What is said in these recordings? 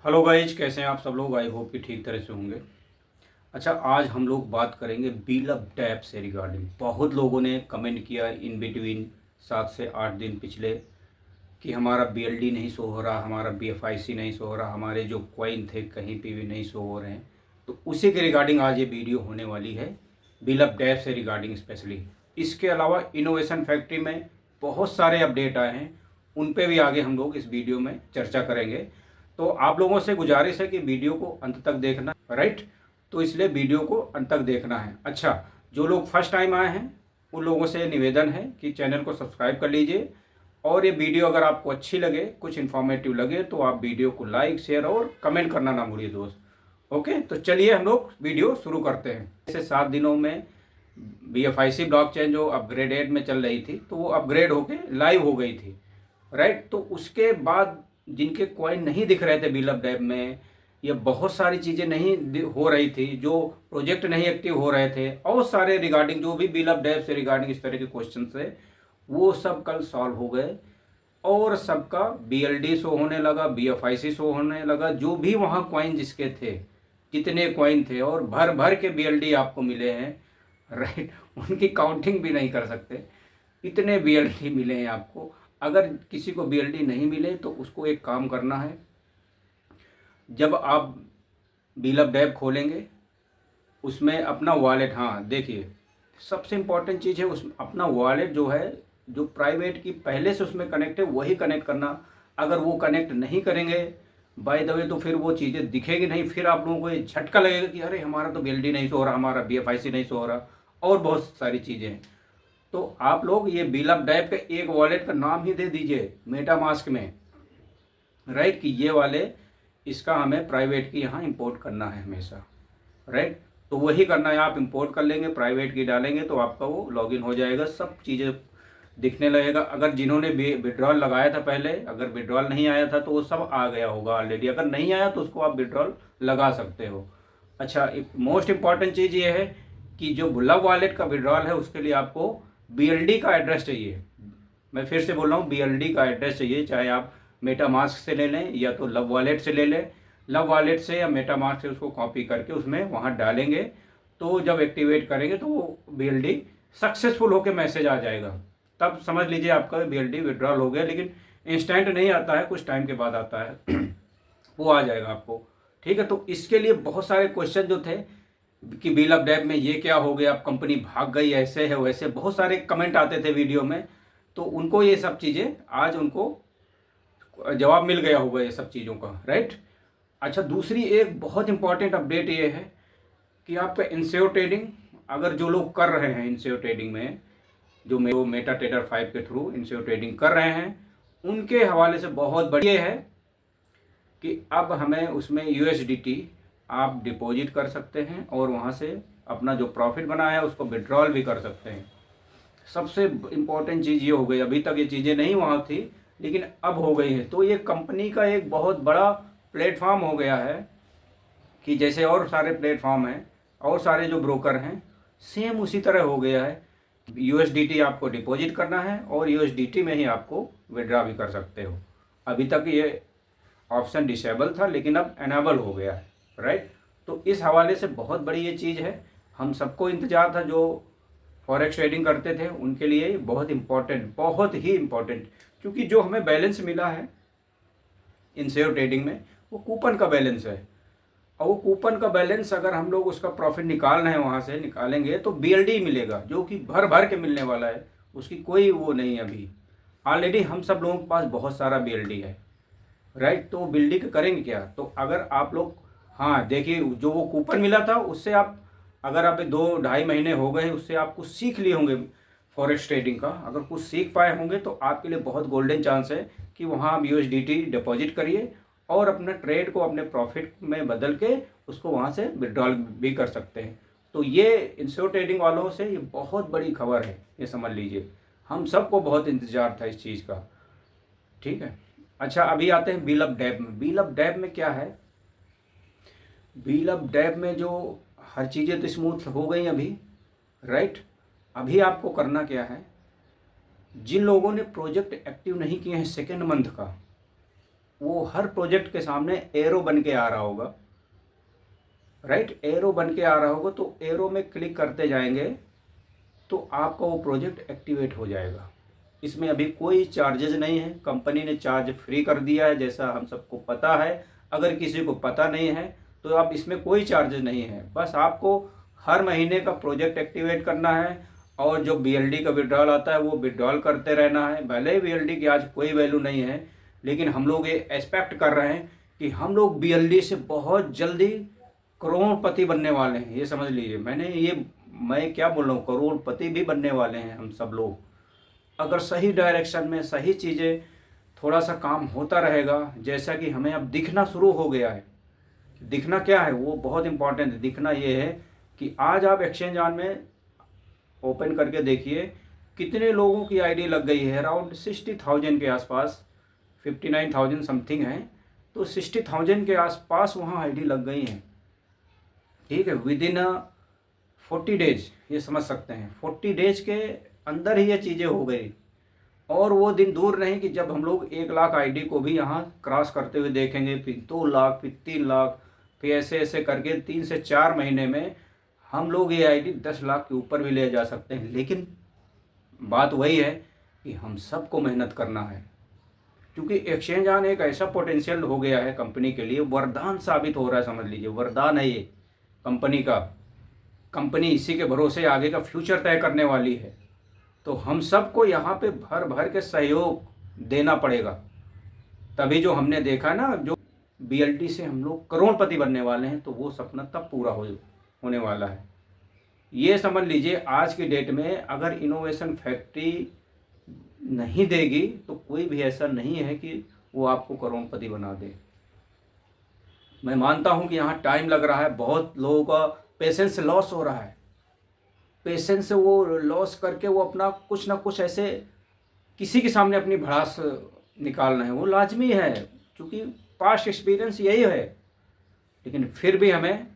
Hello guys, कैसे हैं आप सब लोग। आई होप कि ठीक तरह से होंगे। अच्छा, आज हम लोग बात करेंगे बिल ऑफ डेप्थ से रिगार्डिंग। बहुत लोगों ने कमेंट किया इन बिटवीन 7 से 8 दिन पिछले कि हमारा बीएलडी नहीं शो हो रहा, हमारा बीएफआईसी नहीं शो हो रहा, हमारे जो कॉइन थे कहीं पे भी नहीं शो हो रहे हैं। तो उसी के रिगार्डिंग आज ये वीडियो होने वाली है, बिल ऑफ डेप्थ से रिगार्डिंग स्पेशली। इसके अलावा इनोवेशन फैक्ट्री में बहुत सारे अपडेट आए हैं, उन पे भी आगे हम लोग इस वीडियो में चर्चा करेंगे। तो आप लोगों से गुजारिश है कि वीडियो को अंत तक देखना, राइट। तो इसलिए वीडियो को अंत तक देखना है। अच्छा, जो लोग फर्स्ट टाइम आए हैं उन लोगों से निवेदन है कि चैनल को सब्सक्राइब कर लीजिए, और ये वीडियो अगर आपको अच्छी लगे, कुछ इन्फॉर्मेटिव लगे, तो आप वीडियो को लाइक, शेयर और कमेंट करना ना भूलिए दोस्त। ओके, तो चलिए हम लोग वीडियो शुरू करते हैं। जैसे 7 दिनों में BFIC ब्लॉकचेन जो अपग्रेडेड में चल रही थी, तो वो अपग्रेड होके लाइव हो गई थी, राइट। तो उसके बाद जिनके कॉइन नहीं दिख रहे थे बिल ऑफ डेप्थ में, या बहुत सारी चीज़ें नहीं हो रही थी, जो प्रोजेक्ट नहीं एक्टिव हो रहे थे, और सारे रिगार्डिंग जो भी बिल ऑफ डेप्थ से रिगार्डिंग इस तरह के क्वेश्चन थे, वो सब कल सॉल्व हो गए। और सबका BLD शो होने लगा, BFIC शो होने लगा। जो भी वहाँ कॉइन जिसके थे, जितने कॉइन थे, और भर भर के BLD आपको मिले हैं, राइट। उनकी काउंटिंग भी नहीं कर सकते, इतने BLD मिले हैं आपको। अगर किसी को BLD नहीं मिले तो उसको एक काम करना है, जब आप बिल ऑफ डेप्थ खोलेंगे उसमें अपना वॉलेट, हाँ देखिए, सबसे इम्पोर्टेंट चीज़ है उस अपना वॉलेट जो है, जो प्राइवेट की पहले से उसमें कनेक्ट है वही कनेक्ट करना। अगर वो कनेक्ट नहीं करेंगे बाय द वे, तो फिर वो चीज़ें दिखेगी नहीं। फिर आप लोगों को ये झटका लगेगा कि अरे हमारा तो BLD नहीं शो हो रहा, हमारा BFIC नहीं शो हो रहा, और बहुत सारी चीज़ें हैं। तो आप लोग ये बिल ऑफ डेप्थ का एक वॉलेट का नाम ही दे दीजिए मेटामास्क में, राइट, कि ये वाले इसका हमें प्राइवेट की यहाँ इंपोर्ट करना है हमेशा, राइट। तो वही करना है, आप इंपोर्ट कर लेंगे, प्राइवेट की डालेंगे तो आपका वो लॉगिन हो जाएगा, सब चीज़ें दिखने लगेगा। अगर जिन्होंने विड्रॉल लगाया था पहले, अगर विड्रॉल नहीं आया था तो वो सब आ गया होगा ऑलरेडी। अगर नहीं आया तो उसको आप विड्रॉल लगा सकते हो। अच्छा, एक मोस्ट इंपॉर्टेंट चीज़ ये है कि जो लव वॉलेट का विड्रॉल है उसके लिए आपको BLD का एड्रेस चाहिए। मैं फिर से बोल रहा हूँ, BLD का एड्रेस चाहिए, चाहे आप मेटामास्क से ले लें या तो लव वॉलेट से ले लें। लव वॉलेट से या मेटामास्क से उसको कॉपी करके उसमें वहाँ डालेंगे, तो जब एक्टिवेट करेंगे तो वो BLD सक्सेसफुल होकर मैसेज आ जाएगा। तब समझ लीजिए आपका BLD विड्रॉल हो गया। लेकिन इंस्टेंट नहीं आता है, कुछ टाइम के बाद आता है वो आ जाएगा आपको, ठीक है। तो इसके लिए बहुत सारे क्वेश्चन जो थे कि बिल ऑफ डेप्थ में ये क्या हो गया, अब कंपनी भाग गई, ऐसे है वैसे, बहुत सारे कमेंट आते थे वीडियो में। तो उनको ये सब चीज़ें आज उनको जवाब मिल गया होगा ये सब चीज़ों का, राइट। अच्छा, दूसरी एक बहुत इंपॉर्टेंट अपडेट ये है कि आपका इंश्योर ट्रेडिंग, अगर जो लोग कर रहे हैं इंश्योर ट्रेडिंग में, जो मेटा ट्रेडर 5 के थ्रू इंश्योर ट्रेडिंग कर रहे हैं, उनके हवाले से बहुत बढ़िया है कि अब हमें उसमें USDT आप डिपॉजिट कर सकते हैं, और वहाँ से अपना जो प्रॉफिट बना है उसको विड्रॉल भी कर सकते हैं। सबसे इम्पोर्टेंट चीज़ ये हो गई, अभी तक ये चीज़ें नहीं वहाँ थी लेकिन अब हो गई हैं। तो ये कंपनी का एक बहुत बड़ा प्लेटफॉर्म हो गया है कि जैसे और सारे प्लेटफॉर्म हैं और सारे जो ब्रोकर हैं, सेम उसी तरह हो गया है। USDT आपको डिपॉजिट करना है और USDT में ही आपको विड्रा भी कर सकते हो। अभी तक ये ऑप्शन डिसेबल था लेकिन अब एनेबल हो गया है, राइट। तो इस हवाले से बहुत बड़ी ये चीज़ है, हम सबको इंतज़ार था। जो फॉरेक्स ट्रेडिंग करते थे उनके लिए बहुत इम्पोर्टेंट, बहुत ही इम्पोर्टेंट, क्योंकि जो हमें बैलेंस मिला है इन शेयर ट्रेडिंग में वो कूपन का बैलेंस है। और वो कूपन का बैलेंस अगर हम लोग उसका प्रॉफिट निकाल रहे हैं, वहाँ से निकालेंगे तो BLD मिलेगा, जो कि भर भर के मिलने वाला है। उसकी कोई वो नहीं है अभी। ऑलरेडी हम सब लोगों के पास बहुत सारा BLD है, राइट। तो BLD का करेंगे क्या? तो अगर आप लोग, हाँ देखिए, जो वो कूपन मिला था उससे आप, अगर आप 2-2.5 महीने हो गए उससे आप कुछ सीख लिए होंगे फॉरेक्स ट्रेडिंग का, अगर कुछ सीख पाए होंगे तो आपके लिए बहुत गोल्डन चांस है कि वहाँ आप USDT डिपॉजिट करिए और अपना ट्रेड को अपने प्रॉफिट में बदल के उसको वहाँ से विड्रॉल भी कर सकते हैं। तो ये इंश्योर ट्रेडिंग वालों से ये बहुत बड़ी खबर है, ये समझ लीजिए। हम सबको बहुत इंतज़ार था इस चीज़ का, ठीक है। अच्छा, अभी आते हैं बिल ऑफ डेप्थ में। बिल ऑफ डेप्थ में क्या है? बिल ऑफ डेप्थ में जो हर चीज़ें तो स्मूथ हो गई अभी, राइट। अभी आपको करना क्या है, जिन लोगों ने प्रोजेक्ट एक्टिव नहीं किए हैं सेकेंड मंथ का, वो हर प्रोजेक्ट के सामने एरो बन के आ रहा होगा, राइट, एरो बन के आ रहा होगा। तो एरो में क्लिक करते जाएंगे तो आपका वो प्रोजेक्ट एक्टिवेट हो जाएगा। इसमें अभी कोई चार्जेस नहीं है, कंपनी ने चार्ज फ्री कर दिया है, जैसा हम सबको पता है। अगर किसी को पता नहीं है तो आप इसमें कोई चार्जेस नहीं है, बस आपको हर महीने का प्रोजेक्ट एक्टिवेट करना है और जो बीएलडी का विड्रॉल आता है वो विड्रॉल करते रहना है। भले ही बीएलडी की आज कोई वैल्यू नहीं है, लेकिन हम लोग ये एक्सपेक्ट कर रहे हैं कि हम लोग बीएलडी से बहुत जल्दी करोड़पति बनने वाले हैं। ये समझ लीजिए, मैं क्या बोल रहा हूँ, करोड़पति भी बनने वाले हैं हम सब लोग। अगर सही डायरेक्शन में सही चीज़ें थोड़ा सा काम होता रहेगा, जैसा कि हमें अब दिखना शुरू हो गया है। दिखना क्या है वो बहुत इंपॉर्टेंट है। दिखना ये है कि आज आप एक्सचेंज ऑन में ओपन करके देखिए कितने लोगों की आईडी लग गई है। अराउंड 60,000 के आसपास, 59,000 समथिंग है, तो 60,000 के आसपास वहाँ आईडी लग गई हैं। ठीक है, विद इन 40 डेज, ये समझ सकते हैं 40 डेज के अंदर ही ये चीज़ें हो गई। और वो दिन दूर नहीं कि जब हम लोग 1 लाख आईडी को भी यहाँ क्रॉस करते हुए देखेंगे, फिर 2 लाख, फिर 3 लाख, फिर ऐसे ऐसे करके 3 से 4 महीने में हम लोग ये आईडी 10 लाख के ऊपर भी ले जा सकते हैं। लेकिन बात वही है कि हम सबको मेहनत करना है, क्योंकि एक्सचेंज ऑन एक ऐसा पोटेंशियल हो गया है कंपनी के लिए, वरदान साबित हो रहा है। समझ लीजिए वरदान है ये कंपनी का। कंपनी इसी के भरोसे आगे का फ्यूचर तय करने वाली है। तो हम सबको यहाँ पे भर भर के सहयोग देना पड़ेगा, तभी जो हमने देखा ना, जो बीएलटी से हम लोग करोड़पति बनने वाले हैं, तो वो सपना तब पूरा होने वाला है। ये समझ लीजिए आज की डेट में अगर इनोवेशन फैक्ट्री नहीं देगी तो कोई भी ऐसा नहीं है कि वो आपको करोड़पति बना दे। मैं मानता हूँ कि यहाँ टाइम लग रहा है, बहुत लोगों का पेशेंस लॉस हो रहा है। पेशेंस से वो लॉस करके वो अपना कुछ ना कुछ ऐसे किसी के सामने अपनी भड़ास निकाल रहे हैं। वो लाजमी है, क्योंकि पास्ट एक्सपीरियंस यही है। लेकिन फिर भी हमें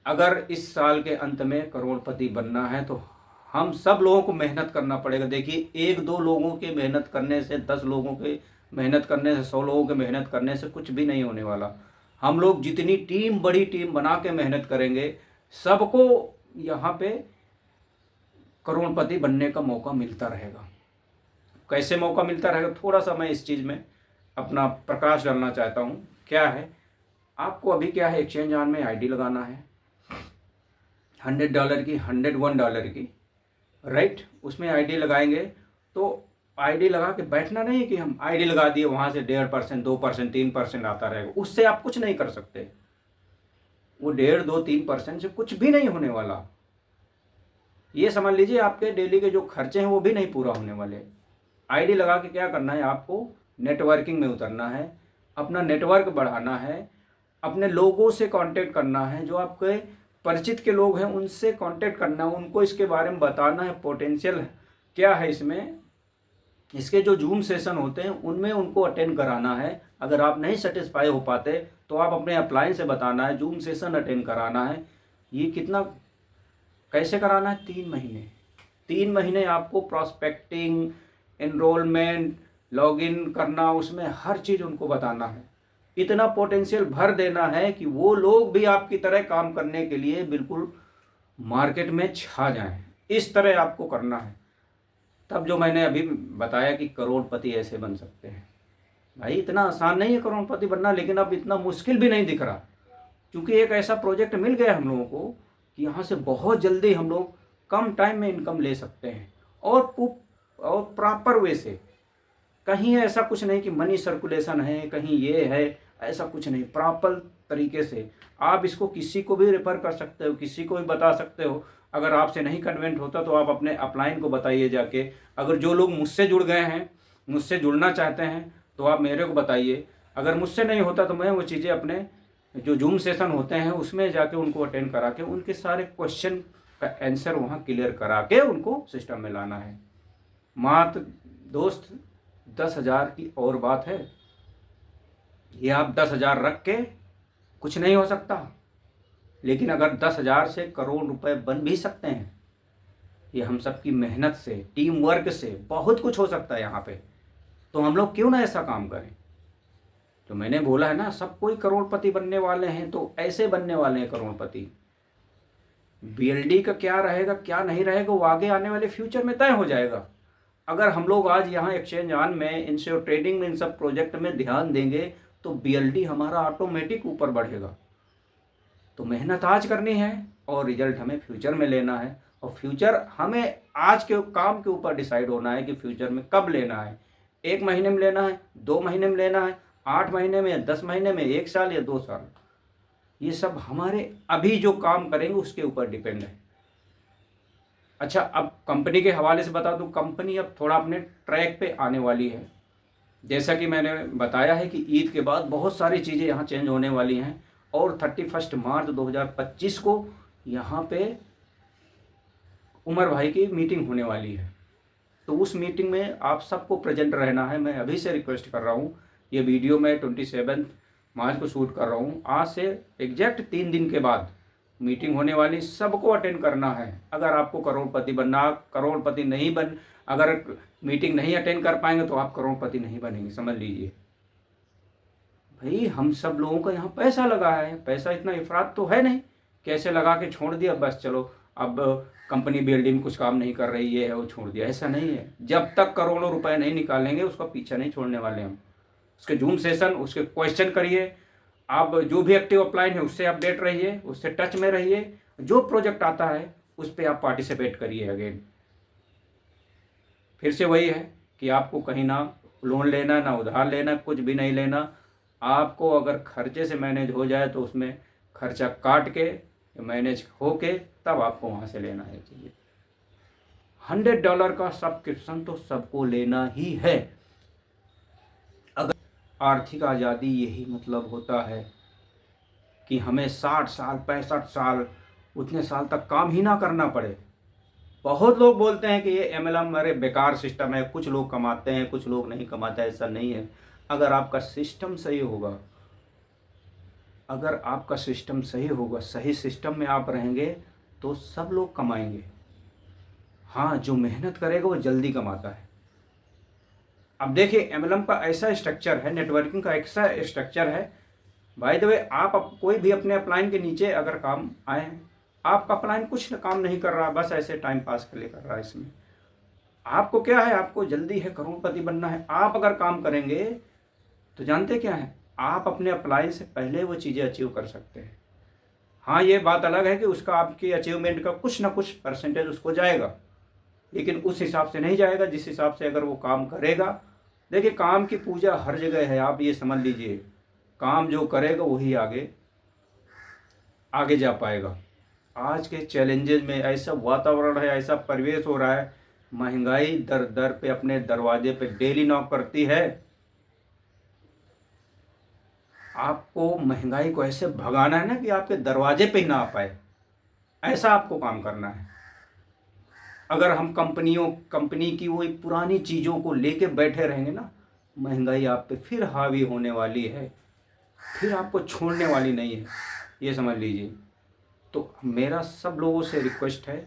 अगर इस साल के अंत में करोड़पति बनना है तो हम सब लोगों को मेहनत करना पड़ेगा। देखिए 1-2 लोगों के मेहनत करने से, 10 लोगों के मेहनत करने से, 100 लोगों के मेहनत करने से कुछ भी नहीं होने वाला। हम लोग जितनी टीम, बड़ी टीम बना के मेहनत करेंगे, सबको यहाँ पे करोड़पति बनने का मौका मिलता रहेगा। कैसे मौका मिलता रहेगा, थोड़ा सा मैं इस चीज़ में अपना प्रकाश डालना चाहता हूँ। क्या है, आपको अभी क्या है, एक्सचेंज ऑन में आईडी लगाना है $100 की, $101 की, राइट। उसमें आईडी लगाएंगे तो आईडी लगा के बैठना नहीं कि हम आईडी लगा दिए, वहाँ से 1.5%, 2%, 3% आता रहेगा। उससे आप कुछ नहीं कर सकते। वो 1.5, 2, 3% से कुछ भी नहीं होने वाला। ये समझ लीजिए आपके डेली के जो खर्चे हैं वो भी नहीं पूरा होने वाले। आईडी लगा के क्या करना है, आपको नेटवर्किंग में उतरना है, अपना नेटवर्क बढ़ाना है, अपने लोगों से कांटेक्ट करना है, जो आपके परिचित के लोग हैं उनसे कांटेक्ट करना है, उनको इसके बारे में बताना है, पोटेंशियल क्या है इसमें। इसके जो जूम सेशन होते हैं उनमें उनको अटेंड कराना है। अगर आप नहीं सेटिस्फाई हो पाते तो आप अपने अपलाइन से बताना है, जूम सेशन अटेंड कराना है। ये कितना, कैसे कराना है, 3 महीने आपको प्रॉस्पेक्टिंग, एनरोलमेंट, लॉगिन करना, उसमें हर चीज़ उनको बताना है। इतना पोटेंशियल भर देना है कि वो लोग भी आपकी तरह काम करने के लिए बिल्कुल मार्केट में छा जाएं। इस तरह आपको करना है, तब जो मैंने अभी बताया कि करोड़पति ऐसे बन सकते हैं। भाई इतना आसान नहीं है करोड़पति बनना, लेकिन अब इतना मुश्किल भी नहीं दिख रहा, क्योंकि एक ऐसा प्रोजेक्ट मिल गया हम लोगों को कि यहाँ से बहुत जल्दी हम लोग कम टाइम में इनकम ले सकते हैं, और प्रॉपर वे से। कहीं ऐसा कुछ नहीं कि मनी सर्कुलेशन है, कहीं ये है, ऐसा कुछ नहीं। प्रॉपर तरीके से आप इसको किसी को भी रेफर कर सकते हो, किसी को भी बता सकते हो। अगर आपसे नहीं कन्वेंट होता तो आप अपने अपलाइन को बताइए जाके। अगर जो लोग मुझसे जुड़ गए हैं, मुझसे जुड़ना चाहते हैं, तो आप मेरे को बताइए। अगर मुझसे नहीं होता तो मैं वो चीज़ें अपने जो जूम सेशन होते हैं उसमें जाके उनको अटेंड करा के उनके सारे क्वेश्चन का आंसर वहाँ क्लियर करा के उनको सिस्टम में लाना है। मात्र दोस्त 10,000 की और बात है, ये आप 10,000 रख के कुछ नहीं हो सकता, लेकिन अगर 10,000 से करोड़ रुपए बन भी सकते हैं, ये हम सब की मेहनत से, टीम वर्क से बहुत कुछ हो सकता है यहाँ पे। तो हम लोग क्यों ना ऐसा काम करें। तो मैंने बोला है ना, सब कोई करोड़पति बनने वाले हैं, तो ऐसे बनने वाले हैं करोड़पति। बीएलडी का क्या रहेगा क्या नहीं रहेगा वो आगे आने वाले फ्यूचर में तय हो जाएगा। अगर हम लोग आज यहाँ एक्सचेंज ऑन में, इंश्योर ट्रेडिंग में, इन सब प्रोजेक्ट में ध्यान देंगे तो बीएलडी हमारा ऑटोमेटिक ऊपर बढ़ेगा। तो मेहनत आज करनी है और रिजल्ट हमें फ्यूचर में लेना है। और फ्यूचर हमें आज के काम के ऊपर डिसाइड होना है कि फ्यूचर में कब लेना है। 1 महीने में लेना है, 2 महीने में लेना है, 8 महीने में, 10 महीने में, 1 साल या 2 साल। ये सब हमारे अभी जो काम करेंगे उसके ऊपर डिपेंड है। अच्छा, अब कंपनी के हवाले से बता दूं, कंपनी अब थोड़ा अपने ट्रैक पे आने वाली है। जैसा कि मैंने बताया है कि ईद के बाद बहुत सारी चीज़ें यहाँ चेंज होने वाली हैं और 31 मार्च 2025 को यहाँ पे उमर भाई की मीटिंग होने वाली है। तो उस मीटिंग में आप सबको प्रेजेंट रहना है। मैं अभी से रिक्वेस्ट कर रहा हूँ। ये वीडियो मैं 27 मार्च को शूट कर रहा हूँ। आज से एग्जैक्ट 3 दिन के बाद मीटिंग होने वाली, सबको अटेंड करना है। अगर आपको करोड़पति बनना, करोड़पति नहीं बन, अगर मीटिंग नहीं अटेंड कर पाएंगे तो आप करोड़पति नहीं बनेंगे, समझ लीजिए। भाई हम सब लोगों का यहाँ पैसा लगा है, पैसा इतना इफरात तो है नहीं कैसे लगा के छोड़ दिया बस चलो अब कंपनी बीएलडी में कुछ काम नहीं कर रही है वो छोड़ दिया, ऐसा नहीं है। जब तक करोड़ों रुपए नहीं निकालेंगे उसका पीछा नहीं छोड़ने वाले हम। उसके जूम सेशन, उसके क्वेश्चन करिए, आप जो भी एक्टिव अपलाइन है उससे अपडेट रहिए, उससे टच में रहिए। जो प्रोजेक्ट आता है उस पर आप पार्टिसिपेट करिए। अगेन फिर से वही है कि आपको कहीं ना लोन लेना, ना उधार लेना, कुछ भी नहीं लेना। आपको अगर खर्चे से मैनेज हो जाए तो उसमें खर्चा काट के मैनेज होके तब आपको वहाँ से लेना है चाहिए। $100 का सब्सक्रिप्शन तो सबको लेना ही है। अगर आर्थिक आज़ादी यही मतलब होता है कि हमें 60 साल 65 साल उतने साल तक काम ही ना करना पड़े। बहुत लोग बोलते हैं कि ये एमएलएम अरे बेकार सिस्टम है, कुछ लोग कमाते हैं कुछ लोग नहीं कमाते। ऐसा नहीं है। अगर आपका सिस्टम सही होगा, अगर आपका सिस्टम सही होगा, सही सिस्टम में आप रहेंगे तो सब लोग कमाएंगे। हाँ, जो मेहनत करेगा वो जल्दी कमाता है। अब देखिए एमएलएम का ऐसा स्ट्रक्चर है, नेटवर्किंग का ऐसा स्ट्रक्चर है। बाय द वे आप कोई भी अपने अपलाइन के नीचे अगर काम आए हैं, आपका अपलाइन कुछ काम नहीं कर रहा, बस ऐसे टाइम पास के लिए कर रहा है। इसमें आपको क्या है, आपको जल्दी है, करोड़पति बनना है। आप अगर काम करेंगे तो जानते क्या है, आप अपने अप्लाई से पहले वो चीज़ें अचीव कर सकते हैं। हाँ, ये बात अलग है कि उसका आपकी अचीवमेंट का कुछ ना कुछ परसेंटेज उसको जाएगा, लेकिन उस हिसाब से नहीं जाएगा जिस हिसाब से अगर वो काम करेगा। देखिए काम की पूजा हर जगह है, आप ये समझ लीजिए। काम जो करेगा वही आगे आगे जा पाएगा। आज के चैलेंजेस में ऐसा वातावरण है, ऐसा परिवेश हो रहा है, महंगाई दर दर पे अपने दरवाजे पे डेली नॉक करती है। आपको महंगाई को ऐसे भगाना है ना कि आपके दरवाजे पे ही ना आ पाए, ऐसा आपको काम करना है। अगर हम कंपनी की वही पुरानी चीज़ों को लेके बैठे रहेंगे ना, महंगाई आप पे फिर हावी होने वाली है, फिर आपको छोड़ने वाली नहीं है, ये समझ लीजिए। तो मेरा सब लोगों से रिक्वेस्ट है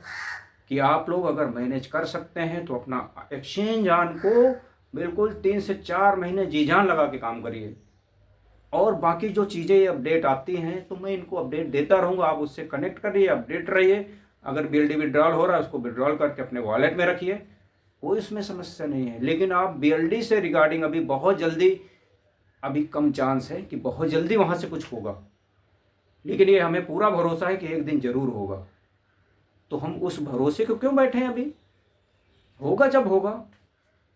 कि आप लोग अगर मैनेज कर सकते हैं तो अपना एक्सचेंज ऑन को बिल्कुल 3 से 4 महीने जी जान लगा के काम करिए। और बाकी जो चीज़ें अपडेट आती हैं तो मैं इनको अपडेट देता रहूँगा, आप उससे कनेक्ट करिए, अपडेट रहिए। अगर बीएलडी विड्रॉल हो रहा है उसको विड्रॉल करके अपने वॉलेट में रखिए, कोई इसमें समस्या नहीं है। लेकिन आप बीएलडी से रिगार्डिंग अभी बहुत जल्दी, अभी कम चांस है कि बहुत जल्दी वहाँ से कुछ होगा, लेकिन ये हमें पूरा भरोसा है कि एक दिन ज़रूर होगा। तो हम उस भरोसे को क्यों बैठे हैं, अभी होगा जब होगा।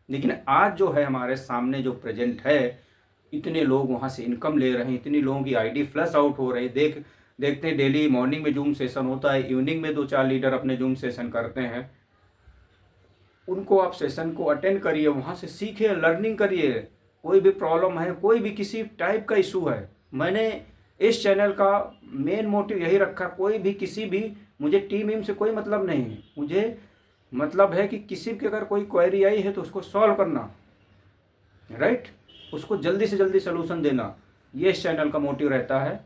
लेकिन आज जो है हमारे सामने जो प्रेजेंट है, इतने लोग वहाँ से इनकम ले रहे हैं, इतनी लोगों की आईडी फ्लश आउट हो रही है। देखते हैं डेली मॉर्निंग में जूम सेशन होता है, इवनिंग में 2-4 लीडर अपने जूम सेशन करते हैं। उनको आप सेशन को अटेंड करिए, वहाँ से सीखिए, लर्निंग करिए। कोई भी प्रॉब्लम है, कोई भी किसी टाइप का इशू है, मैंने इस चैनल का मेन मोटिव यही रखा, कोई भी किसी भी, मुझे टीम से कोई मतलब नहीं है। मुझे मतलब है कि किसी की अगर कोई क्वेरी आई है तो उसको सॉल्व करना, राइट, उसको जल्दी से जल्दी सलूशन देना, ये इस चैनल का मोटिव रहता है।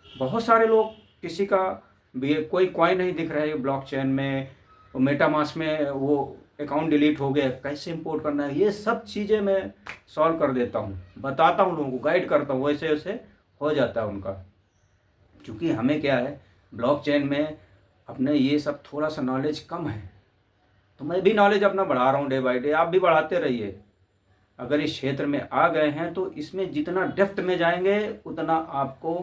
बहुत सारे लोग, किसी का भी कोई कॉइन नहीं दिख रहा है ब्लॉकचेन में, मेटामास्क में वो अकाउंट डिलीट हो गया, कैसे इंपोर्ट करना है, ये सब चीज़ें मैं सॉल्व कर देता हूँ, बताता हूँ लोगों को, गाइड करता हूँ, वैसे वैसे हो जाता है उनका। क्योंकि हमें क्या है, ब्लॉकचेन में अपने ये सब थोड़ा सा नॉलेज कम है, तो मैं भी नॉलेज अपना बढ़ा रहा हूँ डे बाय डे, आप भी बढ़ाते रहिए। अगर इस क्षेत्र में आ गए हैं तो इसमें जितना डेप्थ में जाएंगे उतना आपको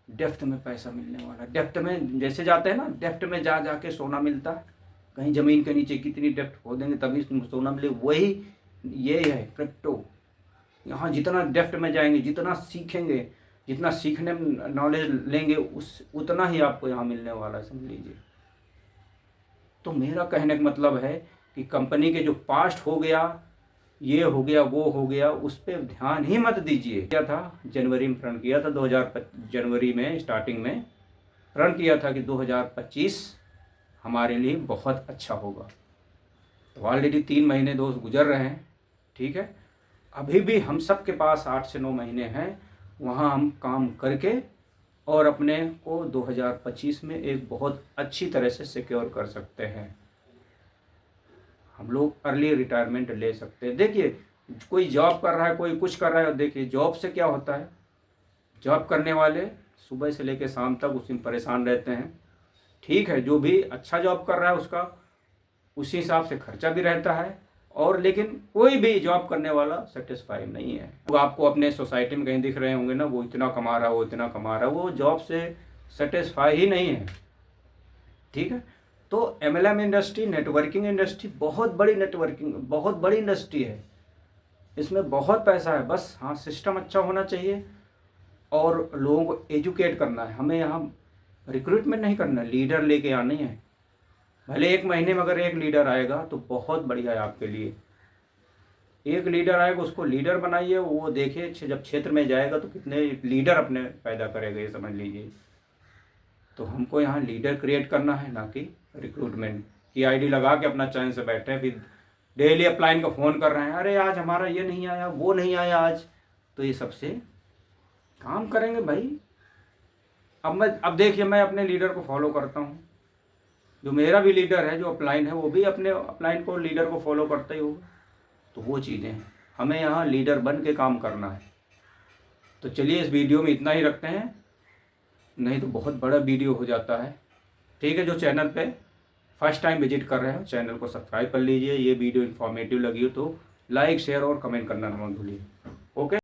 डेप्थ में पैसा मिलने वाला है। डेप्थ में जैसे जाते हैं ना, डेप्थ में जा जा के सोना मिलता है, कहीं ज़मीन के नीचे कितनी डेप्थ खोदेंगे तभी सोना मिले, वही ये है क्रिप्टो। यहाँ जितना डेप्थ में जाएंगे, जितना सीखेंगे, जितना सीखने में नॉलेज लेंगे, उस उतना ही आपको यहाँ मिलने वाला है, समझ लीजिए। तो मेरा कहने का मतलब है कि कंपनी के जो पास्ट हो गया, ये हो गया, वो हो गया, उस पर ध्यान ही मत दीजिए। क्या था, जनवरी में प्रण किया था, 2000 जनवरी में स्टार्टिंग में प्रण किया था कि 2025 हमारे लिए बहुत अच्छा होगा। तो ऑलरेडी 3 महीने दोस्त गुजर रहे हैं, ठीक है। अभी भी हम सब के पास 8 से 9 महीने हैं, वहाँ हम काम करके और अपने को 2025 में एक बहुत अच्छी तरह से सिक्योर कर सकते हैं। हम लोग अर्ली रिटायरमेंट ले सकते हैं। देखिए, कोई जॉब कर रहा है, कोई कुछ कर रहा है, देखिए जॉब से क्या होता है, जॉब करने वाले सुबह से लेकर शाम तक उसी में परेशान रहते हैं। ठीक है, जो भी अच्छा जॉब कर रहा है उसका उसी हिसाब से खर्चा भी रहता है, और लेकिन कोई भी जॉब करने वाला सेटिस्फाई नहीं है। वो आपको अपने सोसाइटी में कहीं दिख रहे होंगे ना, वो इतना कमा रहा है, वो इतना कमा रहा है, वो जॉब से सेटिस्फाई ही नहीं है, ठीक है। तो एमएलएम इंडस्ट्री, नेटवर्किंग इंडस्ट्री बहुत बड़ी इंडस्ट्री है, इसमें बहुत पैसा है। बस हाँ, सिस्टम अच्छा होना चाहिए और लोगों को एजुकेट करना है। हमें यहाँ रिक्रूटमेंट नहीं करना है, लीडर लेके आनी है। भले 1 महीने में अगर एक लीडर आएगा तो बहुत बढ़िया है आपके लिए। एक लीडर आएगा, उसको लीडर बनाइए, वो देखिए जब क्षेत्र में जाएगा तो कितने लीडर अपने पैदा करेगा, ये समझ लीजिए। तो हमको यहाँ लीडर क्रिएट करना है, ना कि रिक्रूटमेंट की आईडी लगा के अपना चैन से बैठे, फिर डेली अपलाइन का फ़ोन कर रहे हैं, अरे आज हमारा ये नहीं आया, वो नहीं आया आज। तो ये सबसे काम करेंगे भाई। अब देखिए, मैं अपने लीडर को फॉलो करता हूँ, जो मेरा भी लीडर है, जो अपलाइन है, वो भी अपने अपलाइन को, लीडर को फॉलो करता ही होगा। तो वो चीज़ें हैं, हमें यहाँ लीडर बन के काम करना है। तो चलिए इस वीडियो में इतना ही रखते हैं, नहीं तो बहुत बड़ा वीडियो हो जाता है, ठीक है। जो चैनल पे फर्स्ट टाइम विजिट कर रहे हो, चैनल को सब्सक्राइब कर लीजिए। ये वीडियो इन्फॉर्मेटिव लगी हो तो लाइक, शेयर और कमेंट करना मत भूलिए। ओके।